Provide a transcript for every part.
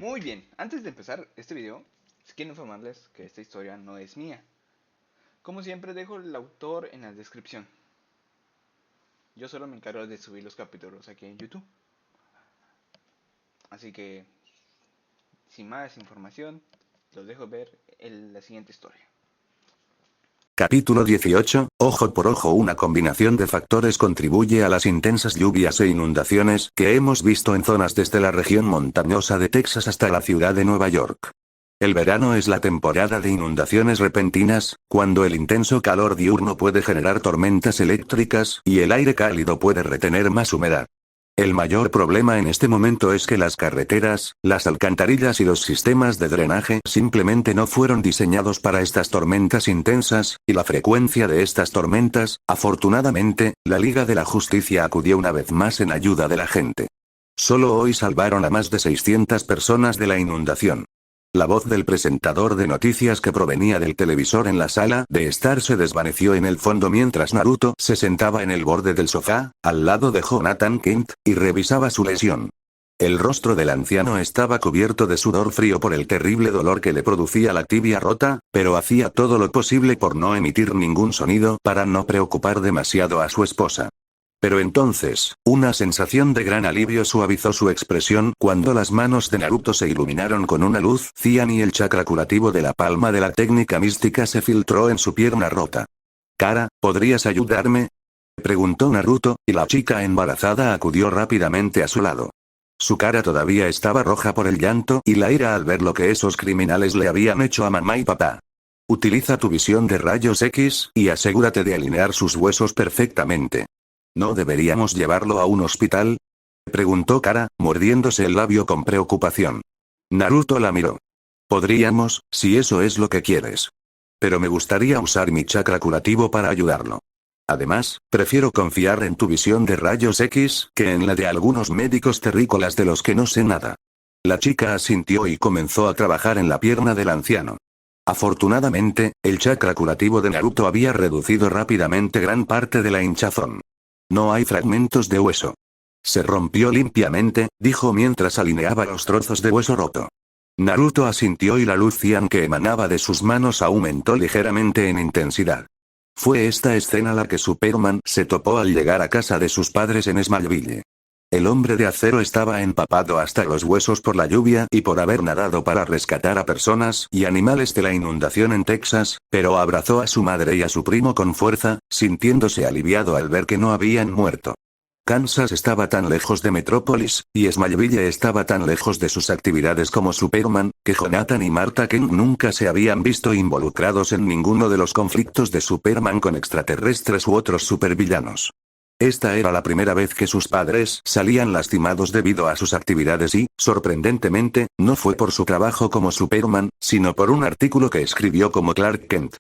Muy bien, antes de empezar este video, quiero informarles que esta historia no es mía. Como siempre dejo el autor en la descripción. Yo solo me encargo de subir los capítulos aquí en YouTube. Así que, sin más información, los dejo ver la siguiente historia. Capítulo 18, Ojo por ojo. Una combinación de factores contribuye a las intensas lluvias e inundaciones que hemos visto en zonas desde la región montañosa de Texas hasta la ciudad de Nueva York. El verano es la temporada de inundaciones repentinas, cuando el intenso calor diurno puede generar tormentas eléctricas y el aire cálido puede retener más humedad. El mayor problema en este momento es que las carreteras, las alcantarillas y los sistemas de drenaje simplemente no fueron diseñados para estas tormentas intensas, y la frecuencia de estas tormentas. Afortunadamente, la Liga de la Justicia acudió una vez más en ayuda de la gente. Solo hoy salvaron a más de 600 personas de la inundación. La voz del presentador de noticias que provenía del televisor en la sala de estar se desvaneció en el fondo mientras Naruto se sentaba en el borde del sofá, al lado de Jonathan Kent, y revisaba su lesión. El rostro del anciano estaba cubierto de sudor frío por el terrible dolor que le producía la tibia rota, pero hacía todo lo posible por no emitir ningún sonido para no preocupar demasiado a su esposa. Pero entonces, una sensación de gran alivio suavizó su expresión cuando las manos de Naruto se iluminaron con una luz cian y el chakra curativo de la palma de la técnica mística se filtró en su pierna rota. «Kara, ¿podrías ayudarme?», preguntó Naruto, y la chica embarazada acudió rápidamente a su lado. Su cara todavía estaba roja por el llanto y la ira al ver lo que esos criminales le habían hecho a mamá y papá. «Utiliza tu visión de rayos X y asegúrate de alinear sus huesos perfectamente». «¿No deberíamos llevarlo a un hospital?», preguntó Kara, mordiéndose el labio con preocupación. Naruto la miró. «Podríamos, si eso es lo que quieres. Pero me gustaría usar mi chakra curativo para ayudarlo. Además, prefiero confiar en tu visión de rayos X que en la de algunos médicos terrícolas de los que no sé nada». La chica asintió y comenzó a trabajar en la pierna del anciano. Afortunadamente, el chakra curativo de Naruto había reducido rápidamente gran parte de la hinchazón. «No hay fragmentos de hueso. Se rompió limpiamente», dijo mientras alineaba los trozos de hueso roto. Naruto asintió y la luz cian que emanaba de sus manos aumentó ligeramente en intensidad. Fue esta escena la que Superman se topó al llegar a casa de sus padres en Smallville. El hombre de acero estaba empapado hasta los huesos por la lluvia y por haber nadado para rescatar a personas y animales de la inundación en Texas, pero abrazó a su madre y a su primo con fuerza, sintiéndose aliviado al ver que no habían muerto. Kansas estaba tan lejos de Metrópolis, y Smallville estaba tan lejos de sus actividades como Superman, que Jonathan y Martha Kent nunca se habían visto involucrados en ninguno de los conflictos de Superman con extraterrestres u otros supervillanos. Esta era la primera vez que sus padres salían lastimados debido a sus actividades y, sorprendentemente, no fue por su trabajo como Superman, sino por un artículo que escribió como Clark Kent.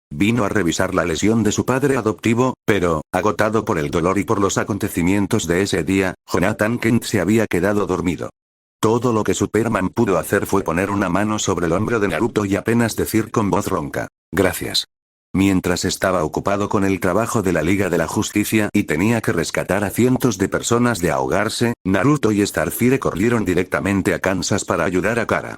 Vino a revisar la lesión de su padre adoptivo, pero, agotado por el dolor y por los acontecimientos de ese día, Jonathan Kent se había quedado dormido. Todo lo que Superman pudo hacer fue poner una mano sobre el hombro de Naruto y apenas decir con voz ronca: «Gracias». Mientras estaba ocupado con el trabajo de la Liga de la Justicia y tenía que rescatar a cientos de personas de ahogarse, Naruto y Starfire corrieron directamente a Kansas para ayudar a Kara.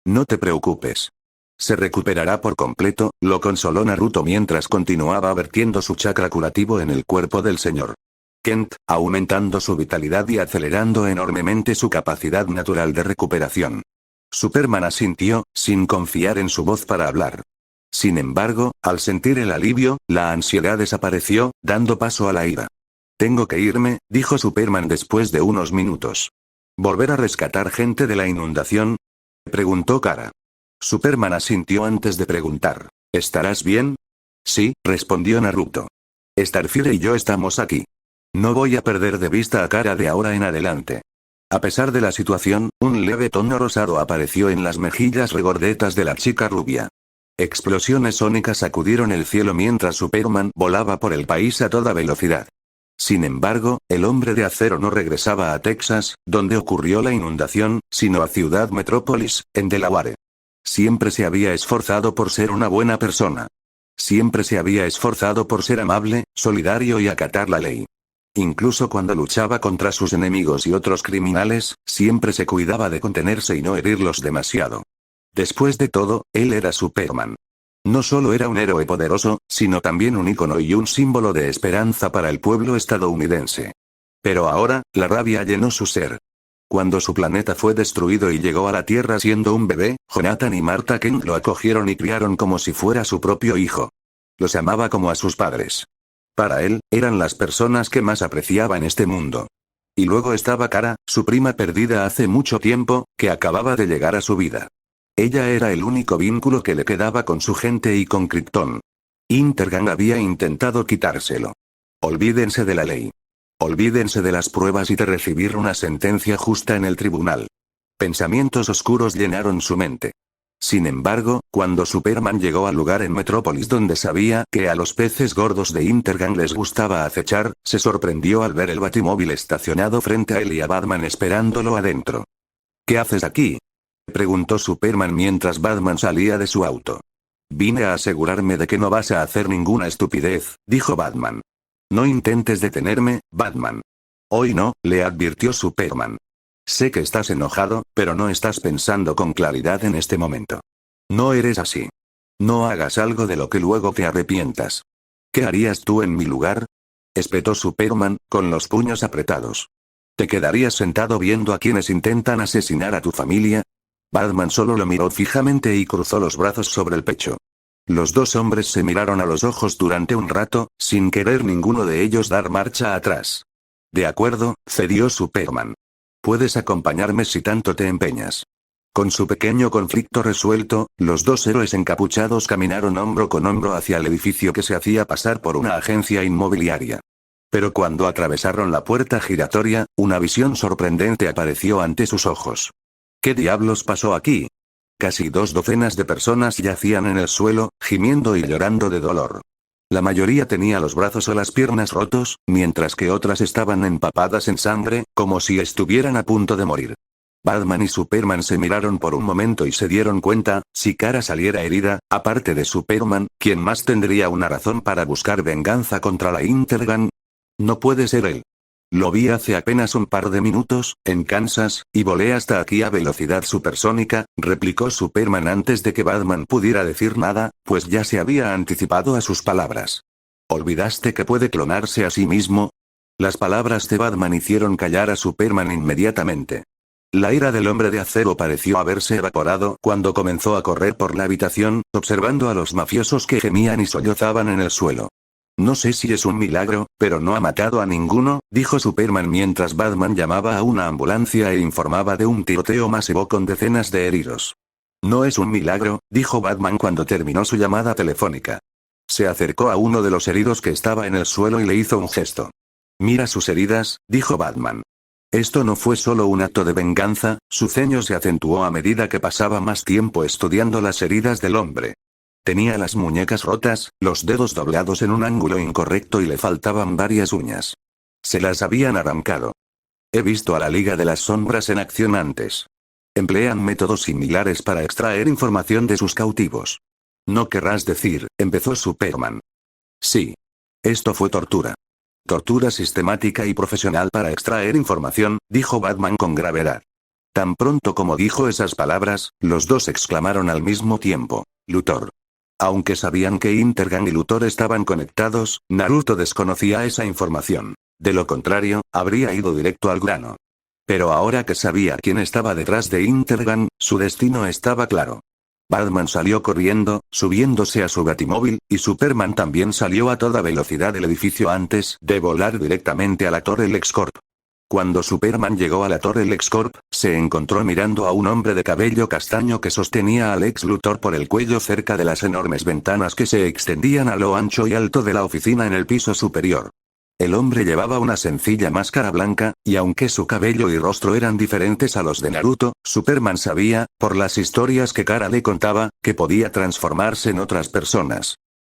«No te preocupes. Se recuperará por completo», lo consoló Naruto mientras continuaba vertiendo su chakra curativo en el cuerpo del señor Kent, aumentando su vitalidad y acelerando enormemente su capacidad natural de recuperación. Superman asintió, sin confiar en su voz para hablar. Sin embargo, al sentir el alivio, la ansiedad desapareció, dando paso a la ira. «Tengo que irme», dijo Superman después de unos minutos. «¿Volver a rescatar gente de la inundación?», preguntó Kara. Superman asintió antes de preguntar: «¿Estarás bien?». «Sí», respondió Naruto. «Starfire y yo estamos aquí. No voy a perder de vista a Kara de ahora en adelante». A pesar de la situación, un leve tono rosado apareció en las mejillas regordetas de la chica rubia. Explosiones sónicas sacudieron el cielo mientras Superman volaba por el país a toda velocidad. Sin embargo, el hombre de acero no regresaba a Texas, donde ocurrió la inundación, sino a Ciudad Metrópolis, en Delaware. Siempre se había esforzado por ser una buena persona. Siempre se había esforzado por ser amable, solidario y acatar la ley. Incluso cuando luchaba contra sus enemigos y otros criminales, siempre se cuidaba de contenerse y no herirlos demasiado. Después de todo, él era Superman. No solo era un héroe poderoso, sino también un ícono y un símbolo de esperanza para el pueblo estadounidense. Pero ahora, la rabia llenó su ser. Cuando su planeta fue destruido y llegó a la Tierra siendo un bebé, Jonathan y Martha Kent lo acogieron y criaron como si fuera su propio hijo. Los amaba como a sus padres. Para él, eran las personas que más apreciaba en este mundo. Y luego estaba Kara, su prima perdida hace mucho tiempo, que acababa de llegar a su vida. Ella era el único vínculo que le quedaba con su gente y con Krypton. Intergang había intentado quitárselo. Olvídense de la ley. Olvídense de las pruebas y de recibir una sentencia justa en el tribunal. Pensamientos oscuros llenaron su mente. Sin embargo, cuando Superman llegó al lugar en Metrópolis donde sabía que a los peces gordos de Intergang les gustaba acechar, se sorprendió al ver el batimóvil estacionado frente a él y a Batman esperándolo adentro. ¿Qué haces aquí?, preguntó Superman mientras Batman salía de su auto. Vine a asegurarme de que no vas a hacer ninguna estupidez, dijo Batman. No intentes detenerme, Batman. Hoy no, le advirtió Superman. Sé que estás enojado, pero no estás pensando con claridad en este momento. No eres así. No hagas algo de lo que luego te arrepientas. ¿Qué harías tú en mi lugar?, espetó Superman, con los puños apretados. ¿Te quedarías sentado viendo a quienes intentan asesinar a tu familia? Batman solo lo miró fijamente y cruzó los brazos sobre el pecho. Los dos hombres se miraron a los ojos durante un rato, sin querer ninguno de ellos dar marcha atrás. De acuerdo, cedió Superman. Puedes acompañarme si tanto te empeñas. Con su pequeño conflicto resuelto, los dos héroes encapuchados caminaron hombro con hombro hacia el edificio que se hacía pasar por una agencia inmobiliaria. Pero cuando atravesaron la puerta giratoria, una visión sorprendente apareció ante sus ojos. ¿Qué diablos pasó aquí? Casi 2 docenas de personas yacían en el suelo, gimiendo y llorando de dolor. La mayoría tenía los brazos o las piernas rotos, mientras que otras estaban empapadas en sangre, como si estuvieran a punto de morir. Batman y Superman se miraron por un momento y se dieron cuenta, si Kara saliera herida, aparte de Superman, ¿quién más tendría una razón para buscar venganza contra la Intergang? No puede ser él. Lo vi hace apenas un par de minutos, en Kansas, y volé hasta aquí a velocidad supersónica, replicó Superman antes de que Batman pudiera decir nada, pues ya se había anticipado a sus palabras. ¿Olvidaste que puede clonarse a sí mismo? Las palabras de Batman hicieron callar a Superman inmediatamente. La ira del hombre de acero pareció haberse evaporado cuando comenzó a correr por la habitación, observando a los mafiosos que gemían y sollozaban en el suelo. No sé si es un milagro, pero no ha matado a ninguno, dijo Superman mientras Batman llamaba a una ambulancia e informaba de un tiroteo masivo con decenas de heridos. No es un milagro, dijo Batman cuando terminó su llamada telefónica. Se acercó a uno de los heridos que estaba en el suelo y le hizo un gesto. Mira sus heridas, dijo Batman. Esto no fue solo un acto de venganza, su ceño se acentuó a medida que pasaba más tiempo estudiando las heridas del hombre. Tenía las muñecas rotas, los dedos doblados en un ángulo incorrecto y le faltaban varias uñas. Se las habían arrancado. He visto a la Liga de las Sombras en acción antes. Emplean métodos similares para extraer información de sus cautivos. No querrás decir, empezó Superman. Sí. Esto fue tortura. Tortura sistemática y profesional para extraer información, dijo Batman con gravedad. Tan pronto como dijo esas palabras, los dos exclamaron al mismo tiempo, Luthor. Aunque sabían que Intergang y Luthor estaban conectados, Naruto desconocía esa información. De lo contrario, habría ido directo al grano. Pero ahora que sabía quién estaba detrás de Intergang, su destino estaba claro. Batman salió corriendo, subiéndose a su batimóvil, y Superman también salió a toda velocidad del edificio antes de volar directamente a la Torre LexCorp. Cuando Superman llegó a la Torre LexCorp, se encontró mirando a un hombre de cabello castaño que sostenía a Lex Luthor por el cuello cerca de las enormes ventanas que se extendían a lo ancho y alto de la oficina en el piso superior. El hombre llevaba una sencilla máscara blanca, y aunque su cabello y rostro eran diferentes a los de Naruto, Superman sabía, por las historias que Kara le contaba, que podía transformarse en otras personas.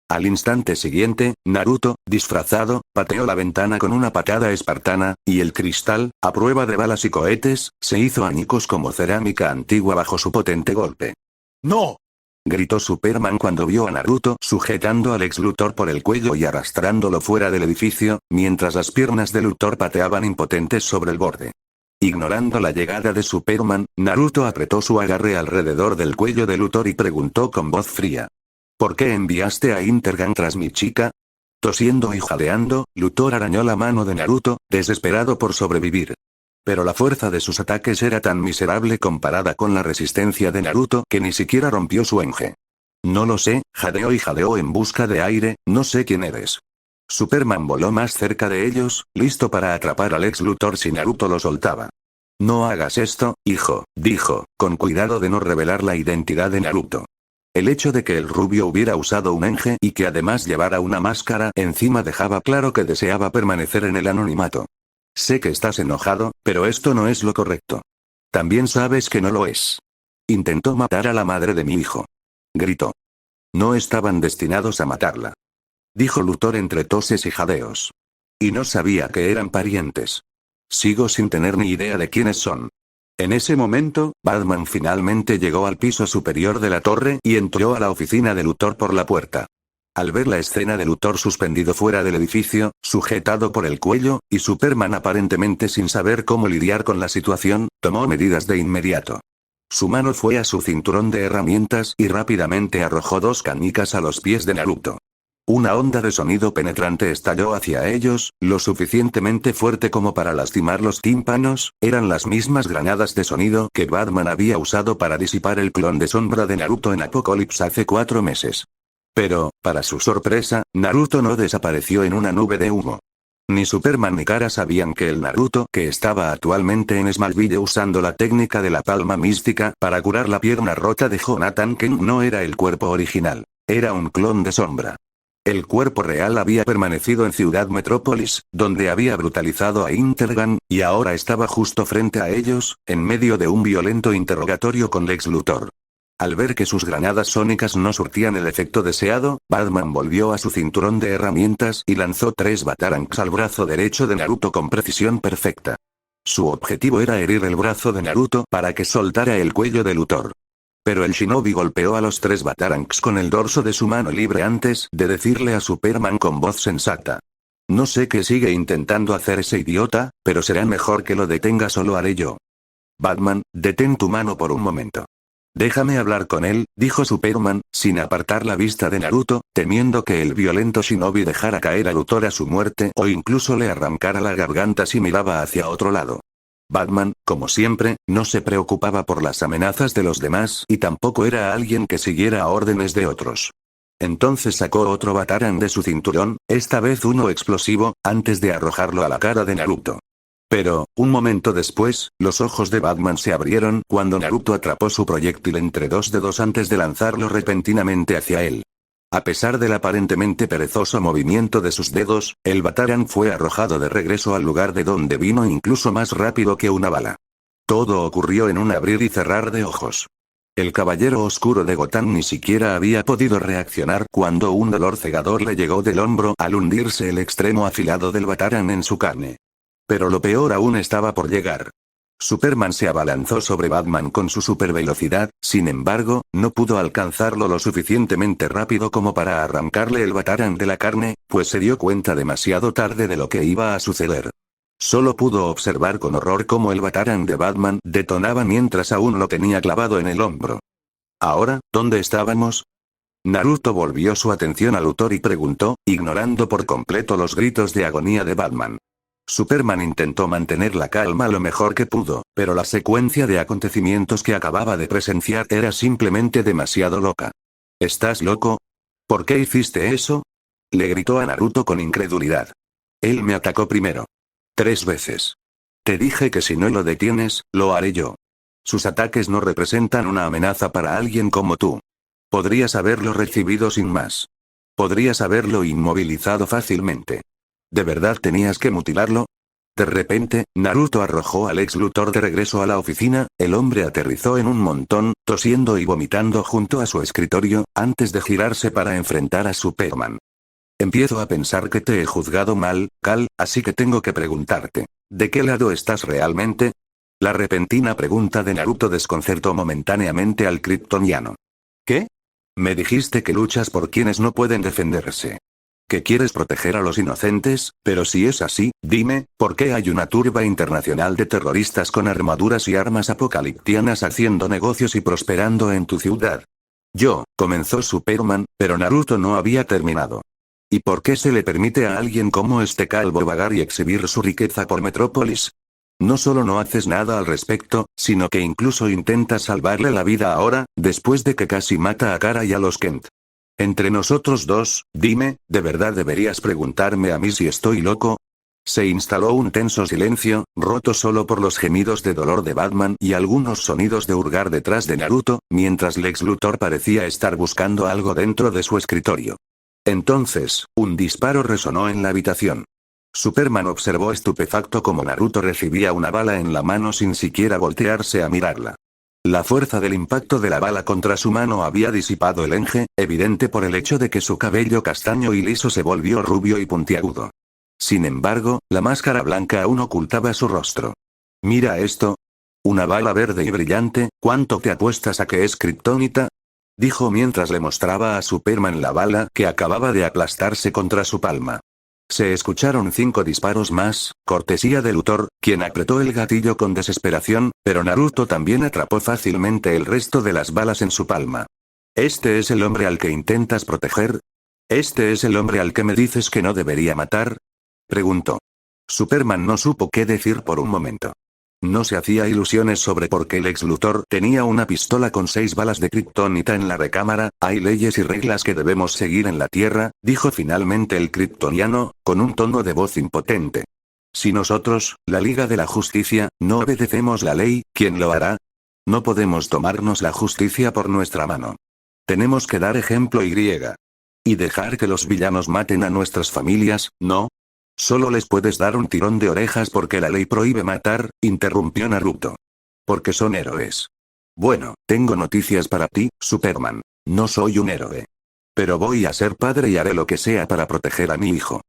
Al instante siguiente, Naruto, disfrazado, pateó la ventana con una patada espartana, y el cristal, a prueba de balas y cohetes, se hizo añicos como cerámica antigua bajo su potente golpe. ¡No! Gritó Superman cuando vio a Naruto sujetando al ex Luthor por el cuello y arrastrándolo fuera del edificio, mientras las piernas de Luthor pateaban impotentes sobre el borde. Ignorando la llegada de Superman, Naruto apretó su agarre alrededor del cuello de Luthor y preguntó con voz fría. ¿Por qué enviaste a Intergang tras mi chica? Tosiendo y jadeando, Luthor arañó la mano de Naruto, desesperado por sobrevivir. Pero la fuerza de sus ataques era tan miserable comparada con la resistencia de Naruto que ni siquiera rompió su enge. No lo sé, jadeó y jadeó en busca de aire, no sé quién eres. Superman voló más cerca de ellos, listo para atrapar al ex Luthor si Naruto lo soltaba. No hagas esto, hijo, dijo, con cuidado de no revelar la identidad de Naruto. El hecho de que el rubio hubiera usado un enge y que además llevara una máscara encima dejaba claro que deseaba permanecer en el anonimato. Sé que estás enojado, pero esto no es lo correcto. También sabes que no lo es. Intentó matar a la madre de mi hijo. Gritó. No estaban destinados a matarla. Dijo Luthor entre toses y jadeos. Y no sabía que eran parientes. Sigo sin tener ni idea de quiénes son. En ese momento, Batman finalmente llegó al piso superior de la torre y entró a la oficina de Luthor por la puerta. Al ver la escena de Luthor suspendido fuera del edificio, sujetado por el cuello, y Superman aparentemente sin saber cómo lidiar con la situación, tomó medidas de inmediato. Su mano fue a su cinturón de herramientas y rápidamente arrojó 2 canicas a los pies de Naruto. Una onda de sonido penetrante estalló hacia ellos, lo suficientemente fuerte como para lastimar los tímpanos, eran las mismas granadas de sonido que Batman había usado para disipar el clon de sombra de Naruto en Apocalipsis hace 4 meses. Pero, para su sorpresa, Naruto no desapareció en una nube de humo. Ni Superman ni Kara sabían que el Naruto que estaba actualmente en Smallville usando la técnica de la palma mística para curar la pierna rota de Jonathan Kent no era el cuerpo original, era un clon de sombra. El cuerpo real había permanecido en Ciudad Metrópolis, donde había brutalizado a Intergang, y ahora estaba justo frente a ellos, en medio de un violento interrogatorio con Lex Luthor. Al ver que sus granadas sónicas no surtían el efecto deseado, Batman volvió a su cinturón de herramientas y lanzó 3 batarangs al brazo derecho de Naruto con precisión perfecta. Su objetivo era herir el brazo de Naruto para que soltara el cuello de Luthor. Pero el shinobi golpeó a los 3 batarangs con el dorso de su mano libre antes de decirle a Superman con voz sensata. No sé qué sigue intentando hacer ese idiota, pero será mejor que lo detenga, solo haré yo. Batman, detén tu mano por un momento. Déjame hablar con él, dijo Superman, sin apartar la vista de Naruto, temiendo que el violento shinobi dejara caer a Luthor a su muerte o incluso le arrancara la garganta si miraba hacia otro lado. Batman, como siempre, no se preocupaba por las amenazas de los demás y tampoco era alguien que siguiera órdenes de otros. Entonces sacó otro batarang de su cinturón, esta vez uno explosivo, antes de arrojarlo a la cara de Naruto. Pero, un momento después, los ojos de Batman se abrieron cuando Naruto atrapó su proyectil entre 2 dedos antes de lanzarlo repentinamente hacia él. A pesar del aparentemente perezoso movimiento de sus dedos, el batarang fue arrojado de regreso al lugar de donde vino incluso más rápido que una bala. Todo ocurrió en un abrir y cerrar de ojos. El caballero oscuro de Gotham ni siquiera había podido reaccionar cuando un dolor cegador le llegó del hombro al hundirse el extremo afilado del batarang en su carne. Pero lo peor aún estaba por llegar. Superman se abalanzó sobre Batman con su supervelocidad, sin embargo, no pudo alcanzarlo lo suficientemente rápido como para arrancarle el batarang de la carne, pues se dio cuenta demasiado tarde de lo que iba a suceder. Solo pudo observar con horror cómo el batarang de Batman detonaba mientras aún lo tenía clavado en el hombro. Ahora, ¿dónde estábamos? Naruto volvió su atención a Luthor y preguntó, ignorando por completo los gritos de agonía de Batman. Superman intentó mantener la calma lo mejor que pudo, pero la secuencia de acontecimientos que acababa de presenciar era simplemente demasiado loca. ¿Estás loco? ¿Por qué hiciste eso? Le gritó a Naruto con incredulidad. Él me atacó primero. 3 veces. Te dije que si no lo detienes, lo haré yo. Sus ataques no representan una amenaza para alguien como tú. Podrías haberlo recibido sin más. Podrías haberlo inmovilizado fácilmente. ¿De verdad tenías que mutilarlo? De repente, Naruto arrojó al ex Luthor de regreso a la oficina, el hombre aterrizó en un montón, tosiendo y vomitando junto a su escritorio, antes de girarse para enfrentar a Superman. Empiezo a pensar que te he juzgado mal, Cal, así que tengo que preguntarte, ¿de qué lado estás realmente? La repentina pregunta de Naruto desconcertó momentáneamente al kryptoniano. ¿Qué? Me dijiste que luchas por quienes no pueden defenderse. Que quieres proteger a los inocentes, pero si es así, dime, ¿por qué hay una turba internacional de terroristas con armaduras y armas apocaliptianas haciendo negocios y prosperando en tu ciudad? Comenzó Superman, pero Naruto no había terminado. ¿Y por qué se le permite a alguien como este calvo vagar y exhibir su riqueza por Metrópolis? No solo no haces nada al respecto, sino que incluso intentas salvarle la vida ahora, después de que casi mata a Kara y a los Kent. Entre nosotros dos, dime, ¿de verdad deberías preguntarme a mí si estoy loco? Se instaló un tenso silencio, roto solo por los gemidos de dolor de Batman y algunos sonidos de hurgar detrás de Naruto, mientras Lex Luthor parecía estar buscando algo dentro de su escritorio. Entonces, un disparo resonó en la habitación. Superman observó estupefacto cómo Naruto recibía una bala en la mano sin siquiera voltearse a mirarla. La fuerza del impacto de la bala contra su mano había disipado el enje, evidente por el hecho de que su cabello castaño y liso se volvió rubio y puntiagudo. Sin embargo, la máscara blanca aún ocultaba su rostro. «Mira esto. Una bala verde y brillante, ¿cuánto te apuestas a que es kriptonita?», dijo mientras le mostraba a Superman la bala que acababa de aplastarse contra su palma. Se escucharon 5 disparos más, cortesía de Luthor, quien apretó el gatillo con desesperación, pero Naruto también atrapó fácilmente el resto de las balas en su palma. ¿Este es el hombre al que intentas proteger? ¿Este es el hombre al que me dices que no debería matar?, preguntó. Superman no supo qué decir por un momento. No se hacía ilusiones sobre por qué Lex Luthor tenía una pistola con 6 balas de kriptonita en la recámara. Hay leyes y reglas que debemos seguir en la Tierra, dijo finalmente el kriptoniano, con un tono de voz impotente. Si nosotros, la Liga de la Justicia, no obedecemos la ley, ¿quién lo hará? No podemos tomarnos la justicia por nuestra mano. Tenemos que dar ejemplo y dejar que los villanos maten a nuestras familias, ¿no? Solo les puedes dar un tirón de orejas porque la ley prohíbe matar, interrumpió Naruto. Porque son héroes. Bueno, tengo noticias para ti, Superman. No soy un héroe. Pero voy a ser padre y haré lo que sea para proteger a mi hijo.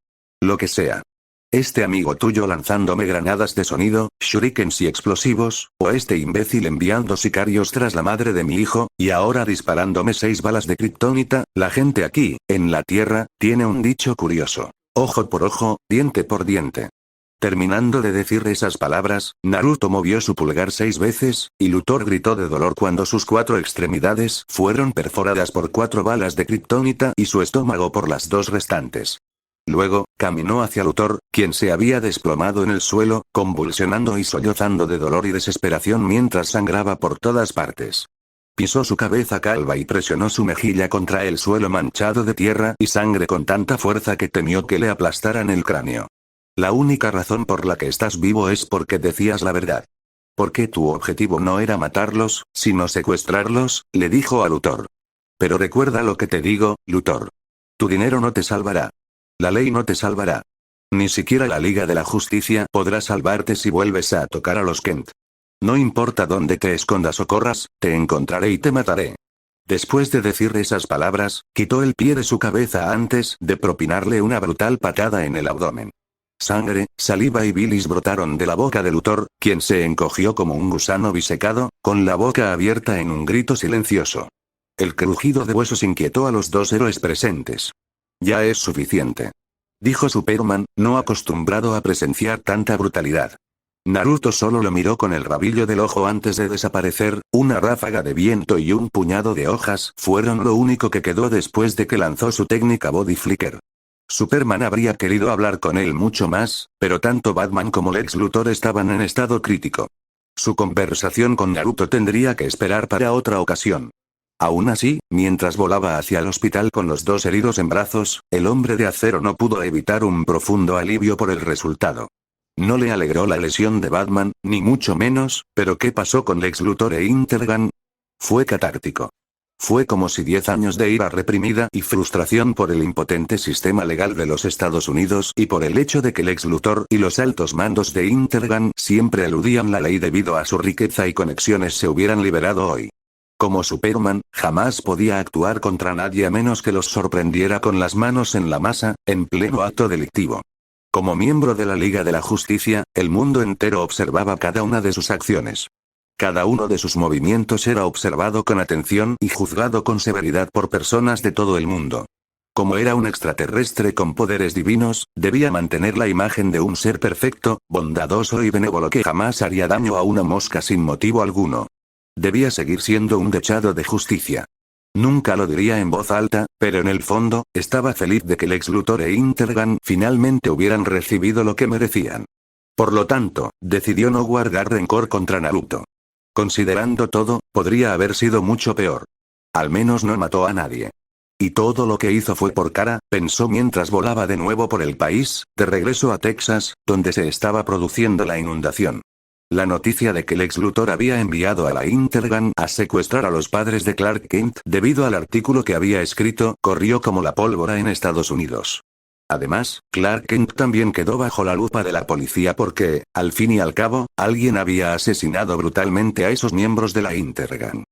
Lo que sea. Este amigo tuyo lanzándome granadas de sonido, shurikens y explosivos, o este imbécil enviando sicarios tras la madre de mi hijo, y ahora disparándome 6 balas de kriptonita, la gente aquí, en la Tierra, tiene un dicho curioso. Ojo por ojo, diente por diente. Terminando de decir esas palabras, Naruto movió su pulgar 6 veces, y Luthor gritó de dolor cuando sus 4 extremidades fueron perforadas por 4 balas de kriptonita y su estómago por las 2 restantes. Luego, caminó hacia Luthor, quien se había desplomado en el suelo, convulsionando y sollozando de dolor y desesperación mientras sangraba por todas partes. Pisó su cabeza calva y presionó su mejilla contra el suelo manchado de tierra y sangre con tanta fuerza que temió que le aplastaran el cráneo. La única razón por la que estás vivo es porque decías la verdad. Porque tu objetivo no era matarlos, sino secuestrarlos, le dijo a Luthor. Pero recuerda lo que te digo, Luthor. Tu dinero no te salvará. La ley no te salvará. Ni siquiera la Liga de la Justicia podrá salvarte si vuelves a tocar a los Kent. No importa dónde te escondas o corras, te encontraré y te mataré. Después de decir esas palabras, quitó el pie de su cabeza antes de propinarle una brutal patada en el abdomen. Sangre, saliva y bilis brotaron de la boca de Luthor, quien se encogió como un gusano bisecado, con la boca abierta en un grito silencioso. El crujido de huesos inquietó a los 2 héroes presentes. Ya es suficiente, dijo Superman, no acostumbrado a presenciar tanta brutalidad. Naruto solo lo miró con el rabillo del ojo antes de desaparecer. Una ráfaga de viento y un puñado de hojas fueron lo único que quedó después de que lanzó su técnica Body Flicker. Superman habría querido hablar con él mucho más, pero tanto Batman como Lex Luthor estaban en estado crítico. Su conversación con Naruto tendría que esperar para otra ocasión. Aún así, mientras volaba hacia el hospital con los 2 heridos en brazos, el hombre de acero no pudo evitar un profundo alivio por el resultado. No le alegró la lesión de Batman, ni mucho menos, pero ¿qué pasó con Lex Luthor e Intergang? Fue catártico. Fue como si 10 años de ira reprimida y frustración por el impotente sistema legal de los Estados Unidos y por el hecho de que Lex Luthor y los altos mandos de Intergang siempre eludían la ley debido a su riqueza y conexiones se hubieran liberado hoy. Como Superman, jamás podía actuar contra nadie a menos que los sorprendiera con las manos en la masa, en pleno acto delictivo. Como miembro de la Liga de la Justicia, el mundo entero observaba cada una de sus acciones. Cada uno de sus movimientos era observado con atención y juzgado con severidad por personas de todo el mundo. Como era un extraterrestre con poderes divinos, debía mantener la imagen de un ser perfecto, bondadoso y benévolo que jamás haría daño a una mosca sin motivo alguno. Debía seguir siendo un dechado de justicia. Nunca lo diría en voz alta, pero en el fondo, estaba feliz de que Lex Luthor e Intergang finalmente hubieran recibido lo que merecían. Por lo tanto, decidió no guardar rencor contra Naruto. Considerando todo, podría haber sido mucho peor. Al menos no mató a nadie. Y todo lo que hizo fue por Kara, pensó mientras volaba de nuevo por el país, de regreso a Texas, donde se estaba produciendo la inundación. La noticia de que Lex Luthor había enviado a la Intergang a secuestrar a los padres de Clark Kent debido al artículo que había escrito, corrió como la pólvora en Estados Unidos. Además, Clark Kent también quedó bajo la lupa de la policía porque, al fin y al cabo, alguien había asesinado brutalmente a esos miembros de la Intergang.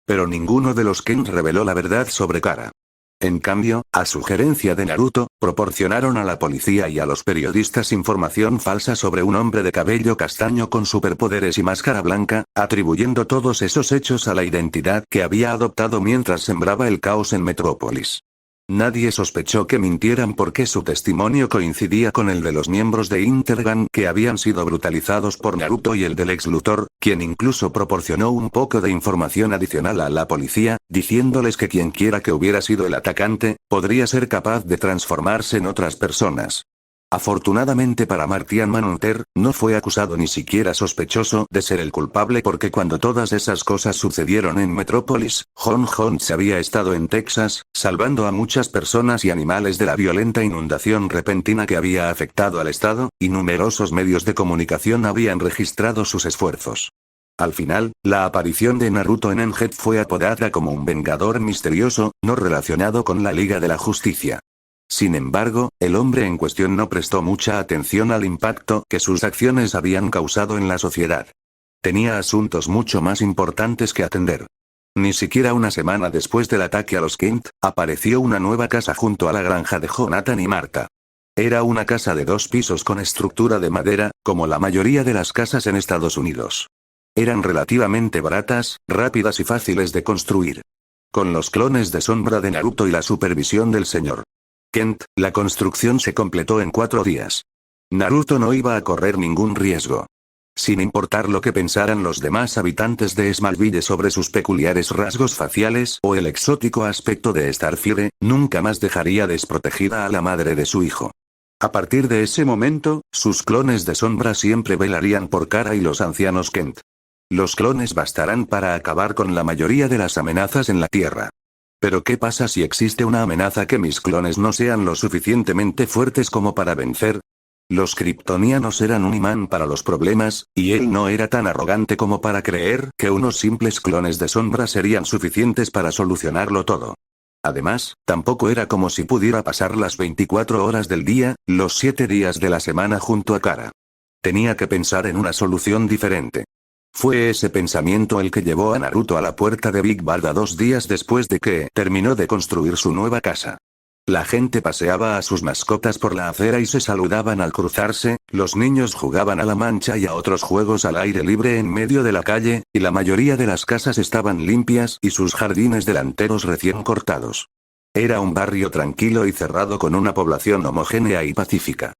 Pero ninguno de los Kent reveló la verdad sobre Kara. En cambio, a sugerencia de Naruto, proporcionaron a la policía y a los periodistas información falsa sobre un hombre de cabello castaño con superpoderes y máscara blanca, atribuyendo todos esos hechos a la identidad que había adoptado mientras sembraba el caos en Metrópolis. Nadie sospechó que mintieran porque su testimonio coincidía con el de los miembros de Intergang que habían sido brutalizados por Naruto y el de Lex Luthor, quien incluso proporcionó un poco de información adicional a la policía, diciéndoles que quienquiera que hubiera sido el atacante, podría ser capaz de transformarse en otras personas. Afortunadamente para Martian Manhunter, no fue acusado ni siquiera sospechoso de ser el culpable porque cuando todas esas cosas sucedieron en Metrópolis, John Jones había estado en Texas, salvando a muchas personas y animales de la violenta inundación repentina que había afectado al estado, y numerosos medios de comunicación habían registrado sus esfuerzos. Al final, la aparición de Naruto en Egghead fue apodada como un vengador misterioso, no relacionado con la Liga de la Justicia. Sin embargo, el hombre en cuestión no prestó mucha atención al impacto que sus acciones habían causado en la sociedad. Tenía asuntos mucho más importantes que atender. Ni siquiera una semana después del ataque a los Kent, apareció una nueva casa junto a la granja de Jonathan y Martha. Era una casa de 2 pisos con estructura de madera, como la mayoría de las casas en Estados Unidos. Eran relativamente baratas, rápidas y fáciles de construir. Con los clones de sombra de Naruto y la supervisión del Sr. Kent, la construcción se completó en 4 días. Naruto no iba a correr ningún riesgo. Sin importar lo que pensaran los demás habitantes de Smallville sobre sus peculiares rasgos faciales o el exótico aspecto de Starfire, nunca más dejaría desprotegida a la madre de su hijo. A partir de ese momento, sus clones de sombra siempre velarían por Kara y los ancianos Kent. Los clones bastarán para acabar con la mayoría de las amenazas en la Tierra. Pero ¿qué pasa si existe una amenaza que mis clones no sean lo suficientemente fuertes como para vencer? Los kryptonianos eran un imán para los problemas, y él no era tan arrogante como para creer que unos simples clones de sombra serían suficientes para solucionarlo todo. Además, tampoco era como si pudiera pasar las 24 horas del día, los 7 días de la semana junto a Kara. Tenía que pensar en una solución diferente. Fue ese pensamiento el que llevó a Naruto a la puerta de Big Barda 2 días después de que terminó de construir su nueva casa. La gente paseaba a sus mascotas por la acera y se saludaban al cruzarse, los niños jugaban a la mancha y a otros juegos al aire libre en medio de la calle, y la mayoría de las casas estaban limpias y sus jardines delanteros recién cortados. Era un barrio tranquilo y cerrado con una población homogénea y pacífica.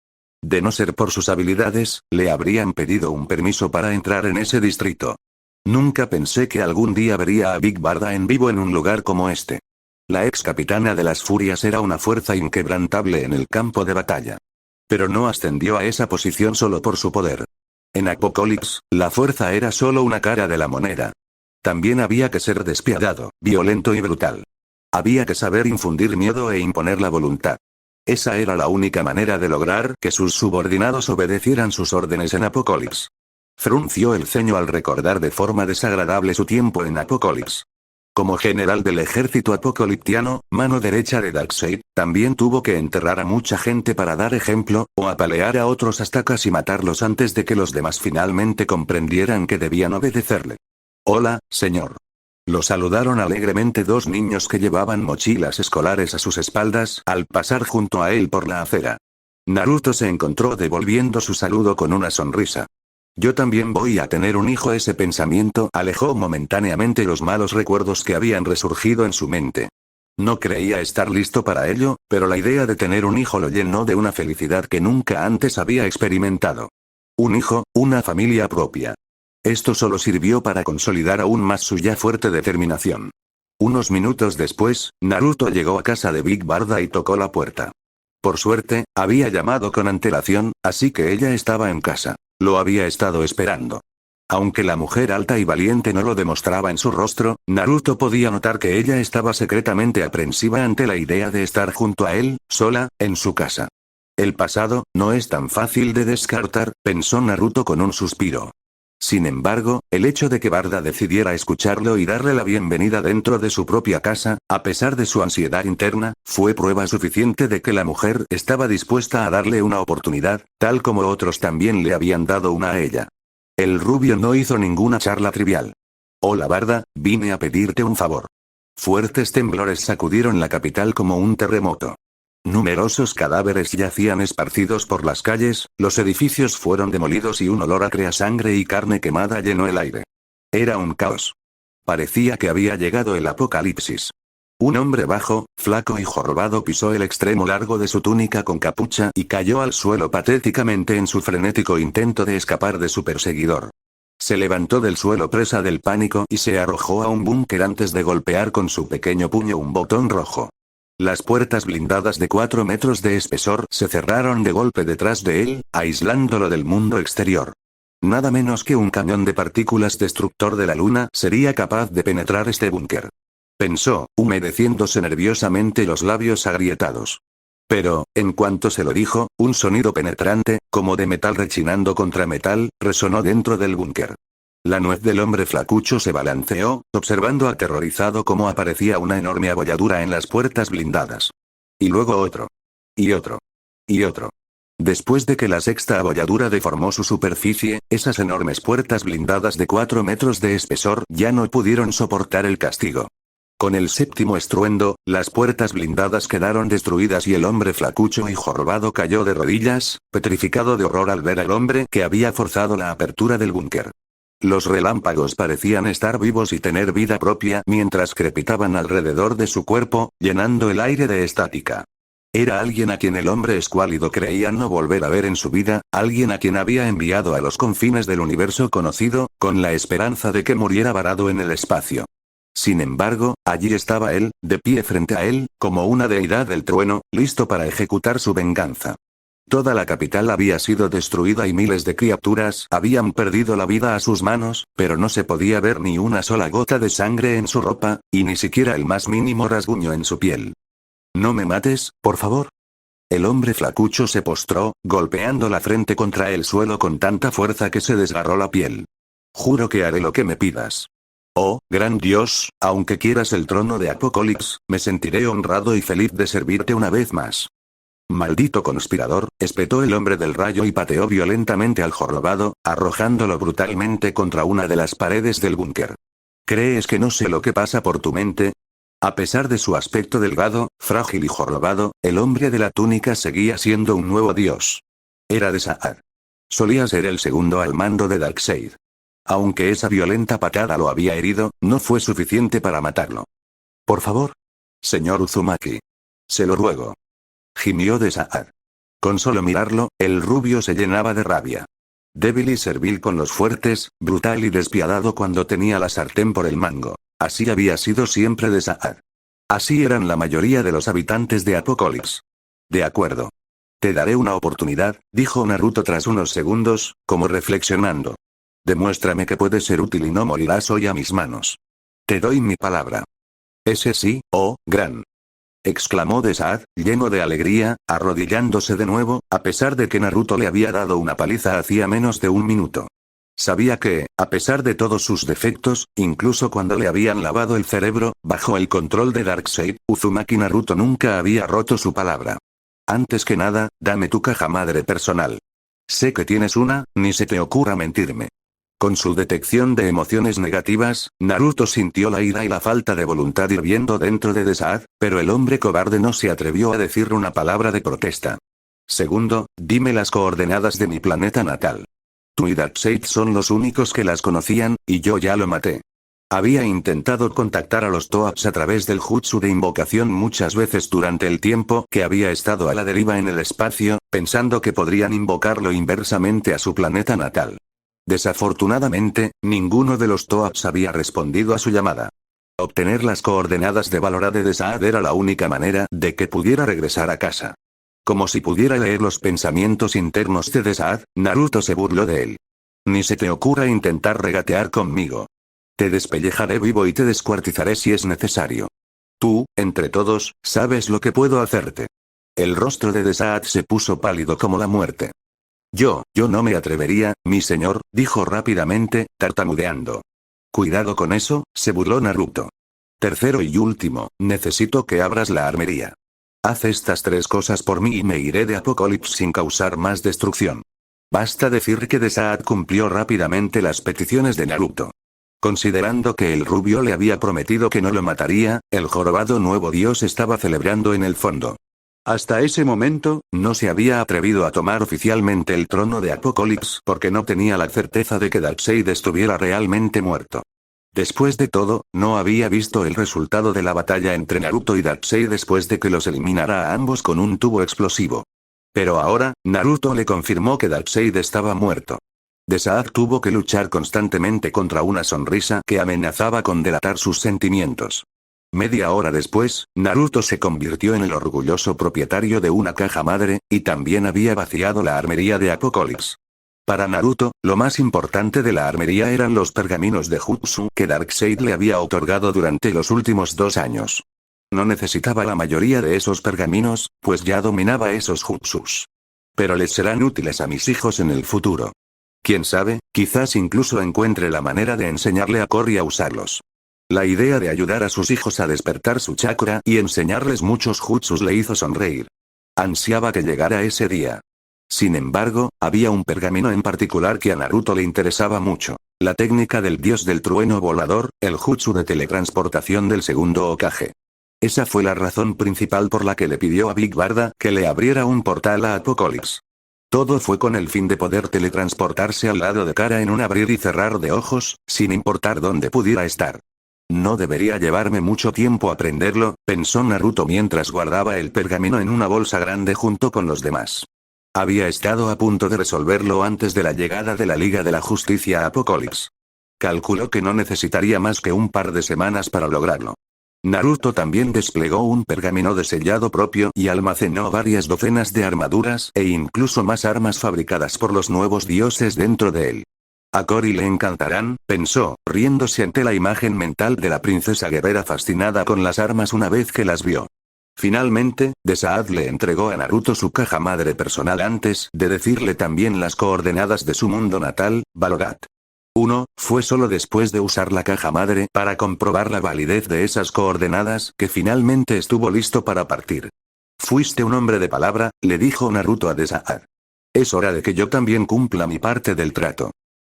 De no ser por sus habilidades, le habrían pedido un permiso para entrar en ese distrito. Nunca pensé que algún día vería a Big Barda en vivo en un lugar como este. La ex capitana de las Furias era una fuerza inquebrantable en el campo de batalla. Pero no ascendió a esa posición solo por su poder. En Apocalypse, la fuerza era solo una cara de la moneda. También había que ser despiadado, violento y brutal. Había que saber infundir miedo e imponer la voluntad. Esa era la única manera de lograr que sus subordinados obedecieran sus órdenes en Apocalypse. Frunció el ceño al recordar de forma desagradable su tiempo en Apocalypse. Como general del ejército apocaliptiano, mano derecha de Darkseid, también tuvo que enterrar a mucha gente para dar ejemplo, o apalear a otros hasta casi matarlos antes de que los demás finalmente comprendieran que debían obedecerle. Hola, señor. Lo saludaron alegremente 2 niños que llevaban mochilas escolares a sus espaldas al pasar junto a él por la acera. Naruto se encontró devolviendo su saludo con una sonrisa. Yo también voy a tener un hijo. Ese pensamiento alejó momentáneamente los malos recuerdos que habían resurgido en su mente. No creía estar listo para ello, pero la idea de tener un hijo lo llenó de una felicidad que nunca antes había experimentado. Un hijo, una familia propia. Esto solo sirvió para consolidar aún más su ya fuerte determinación. Unos minutos después, Naruto llegó a casa de Big Barda y tocó la puerta. Por suerte, había llamado con antelación, así que ella estaba en casa. Lo había estado esperando. Aunque la mujer alta y valiente no lo demostraba en su rostro, Naruto podía notar que ella estaba secretamente aprensiva ante la idea de estar junto a él, sola, en su casa. El pasado, no es tan fácil de descartar, pensó Naruto con un suspiro. Sin embargo, el hecho de que Barda decidiera escucharlo y darle la bienvenida dentro de su propia casa, a pesar de su ansiedad interna, fue prueba suficiente de que la mujer estaba dispuesta a darle una oportunidad, tal como otros también le habían dado una a ella. El rubio no hizo ninguna charla trivial. Hola Barda, vine a pedirte un favor. Fuertes temblores sacudieron la capital como un terremoto. Numerosos cadáveres yacían esparcidos por las calles, los edificios fueron demolidos y un olor acre a sangre y carne quemada llenó el aire. Era un caos. Parecía que había llegado el apocalipsis. Un hombre bajo, flaco y jorobado pisó el extremo largo de su túnica con capucha y cayó al suelo patéticamente en su frenético intento de escapar de su perseguidor. Se levantó del suelo presa del pánico y se arrojó a un búnker antes de golpear con su pequeño puño un botón rojo. Las puertas blindadas de 4 metros de espesor se cerraron de golpe detrás de él, aislándolo del mundo exterior. Nada menos que un cañón de partículas destructor de la luna sería capaz de penetrar este búnker. Pensó, humedeciéndose nerviosamente los labios agrietados. Pero, en cuanto se lo dijo, un sonido penetrante, como de metal rechinando contra metal, resonó dentro del búnker. La nuez del hombre flacucho se balanceó, observando aterrorizado cómo aparecía una enorme abolladura en las puertas blindadas. Y luego otro. Y otro. Y otro. Después de que la sexta abolladura deformó su superficie, esas enormes puertas blindadas de 4 metros de espesor ya no pudieron soportar el castigo. Con el séptimo estruendo, las puertas blindadas quedaron destruidas y el hombre flacucho y jorobado cayó de rodillas, petrificado de horror al ver al hombre que había forzado la apertura del búnker. Los relámpagos parecían estar vivos y tener vida propia mientras crepitaban alrededor de su cuerpo, llenando el aire de estática. Era alguien a quien el hombre escuálido creía no volver a ver en su vida, alguien a quien había enviado a los confines del universo conocido, con la esperanza de que muriera varado en el espacio. Sin embargo, allí estaba él, de pie frente a él, como una deidad del trueno, listo para ejecutar su venganza. Toda la capital había sido destruida y miles de criaturas habían perdido la vida a sus manos, pero no se podía ver ni una sola gota de sangre en su ropa, y ni siquiera el más mínimo rasguño en su piel. «No me mates, por favor». El hombre flacucho se postró, golpeando la frente contra el suelo con tanta fuerza que se desgarró la piel. «Juro que haré lo que me pidas. Oh, gran Dios, aunque quieras el trono de Apocalipsis, me sentiré honrado y feliz de servirte una vez más». «Maldito conspirador», espetó el hombre del rayo y pateó violentamente al jorobado, arrojándolo brutalmente contra una de las paredes del búnker. «¿Crees que no sé lo que pasa por tu mente?» A pesar de su aspecto delgado, frágil y jorobado, el hombre de la túnica seguía siendo un nuevo dios. Era de Saad. Solía ser el segundo al mando de Darkseid. Aunque esa violenta patada lo había herido, no fue suficiente para matarlo. «Por favor. Señor Uzumaki. Se lo ruego», gimió de Saad. Con solo mirarlo, el rubio se llenaba de rabia. Débil y servil con los fuertes, brutal y despiadado cuando tenía la sartén por el mango. Así había sido siempre de Saad. Así eran la mayoría de los habitantes de Apocalipsis. «De acuerdo. Te daré una oportunidad», dijo Naruto tras unos segundos, como reflexionando. «Demuéstrame que puedes ser útil y no morirás hoy a mis manos. Te doy mi palabra». «Ese sí, oh, gran», exclamó de Saad, lleno de alegría, arrodillándose de nuevo, a pesar de que Naruto le había dado una paliza hacía menos de un minuto. Sabía que, a pesar de todos sus defectos, incluso cuando le habían lavado el cerebro, bajo el control de Darkseid, Uzumaki Naruto nunca había roto su palabra. «Antes que nada, dame tu caja madre personal. Sé que tienes una, ni se te ocurra mentirme». Con su detección de emociones negativas, Naruto sintió la ira y la falta de voluntad hirviendo dentro de Saad, pero el hombre cobarde no se atrevió a decir una palabra de protesta. «Segundo, dime las coordenadas de mi planeta natal». Tú y Darkseid son los únicos que las conocían, y yo ya lo maté. Había intentado contactar a los Toads a través del jutsu de invocación muchas veces durante el tiempo que había estado a la deriva en el espacio, pensando que podrían invocarlo inversamente a su planeta natal. Desafortunadamente, ninguno de los Toads había respondido a su llamada. Obtener las coordenadas de Valorade de Saad era la única manera de que pudiera regresar a casa. Como si pudiera leer los pensamientos internos de Desaad, Naruto se burló de él. Ni se te ocurra intentar regatear conmigo. Te despellejaré vivo y te descuartizaré si es necesario. Tú, entre todos, sabes lo que puedo hacerte. El rostro de Desaad se puso pálido como la muerte. Yo no me atrevería, mi señor, dijo rápidamente, tartamudeando. Cuidado con eso, se burló Naruto. Tercero y último, necesito que abras la armería. Haz estas 3 cosas por mí y me iré de Apocalipsis sin causar más destrucción. Basta decir que Desaad cumplió rápidamente las peticiones de Naruto. Considerando que el rubio le había prometido que no lo mataría, el jorobado nuevo dios estaba celebrando en el fondo. Hasta ese momento, no se había atrevido a tomar oficialmente el trono de Apocalipsis porque no tenía la certeza de que Darkseid estuviera realmente muerto. Después de todo, no había visto el resultado de la batalla entre Naruto y Darkseid después de que los eliminara a ambos con un tubo explosivo. Pero ahora, Naruto le confirmó que Darkseid estaba muerto. Desaad tuvo que luchar constantemente contra una sonrisa que amenazaba con delatar sus sentimientos. Media hora después, Naruto se convirtió en el orgulloso propietario de una caja madre, y también había vaciado la armería de Apocalipsis. Para Naruto, lo más importante de la armería eran los pergaminos de jutsu que Darkseid le había otorgado durante los últimos 2 años. No necesitaba la mayoría de esos pergaminos, pues ya dominaba esos jutsus. Pero les serán útiles a mis hijos en el futuro. Quién sabe, quizás incluso encuentre la manera de enseñarle a Cory a usarlos. La idea de ayudar a sus hijos a despertar su chakra y enseñarles muchos jutsus le hizo sonreír. Ansiaba que llegara ese día. Sin embargo, había un pergamino en particular que a Naruto le interesaba mucho. La técnica del dios del trueno volador, el jutsu de teletransportación del segundo Hokage. Esa fue la razón principal por la que le pidió a Big Barda que le abriera un portal a Apocalipsis. Todo fue con el fin de poder teletransportarse al lado de Kara en un abrir y cerrar de ojos, sin importar dónde pudiera estar. No debería llevarme mucho tiempo aprenderlo, pensó Naruto mientras guardaba el pergamino en una bolsa grande junto con los demás. Había estado a punto de resolverlo antes de la llegada de la Liga de la Justicia a Apocalipsis. Calculó que no necesitaría más que un par de semanas para lograrlo. Naruto también desplegó un pergamino de sellado propio y almacenó varias docenas de armaduras e incluso más armas fabricadas por los nuevos dioses dentro de él. A Cory le encantarán, pensó, riéndose ante la imagen mental de la princesa guerrera fascinada con las armas una vez que las vio. Finalmente, Desaad le entregó a Naruto su caja madre personal antes de decirle también las coordenadas de su mundo natal, Valorat. Fue solo después de usar la caja madre para comprobar la validez de esas coordenadas que finalmente estuvo listo para partir. Fuiste un hombre de palabra, le dijo Naruto a Desaad. Es hora de que yo también cumpla mi parte del trato.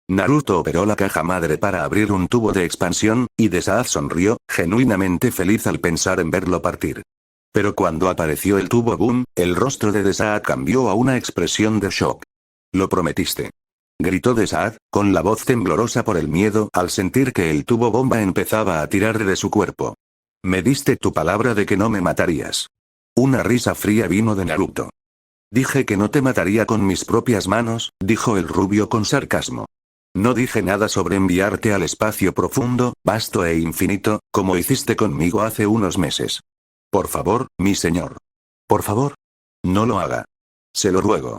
Naruto operó la caja madre para abrir un tubo de expansión, y Desaad sonrió, genuinamente feliz al pensar en verlo partir. Pero cuando apareció el tubo boom, el rostro de Desaad cambió a una expresión de shock. Lo prometiste. Gritó Desaad, con la voz temblorosa por el miedo al sentir que el tubo bomba empezaba a tirar de su cuerpo. Me diste tu palabra de que no me matarías. Una risa fría vino de Naruto. Dije que no te mataría con mis propias manos, dijo el rubio con sarcasmo. No dije nada sobre enviarte al espacio profundo, vasto e infinito, como hiciste conmigo hace unos meses. Por favor, mi señor. Por favor. No lo haga. Se lo ruego.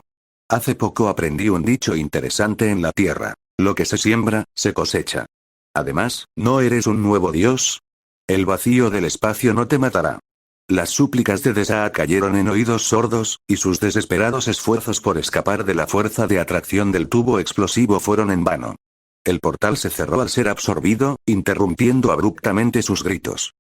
Hace poco aprendí un dicho interesante en la Tierra. Lo que se siembra, se cosecha. Además, ¿no eres un nuevo dios? El vacío del espacio no te matará. Las súplicas de Desaad cayeron en oídos sordos, y sus desesperados esfuerzos por escapar de la fuerza de atracción del tubo explosivo fueron en vano. El portal se cerró al ser absorbido, interrumpiendo abruptamente sus gritos.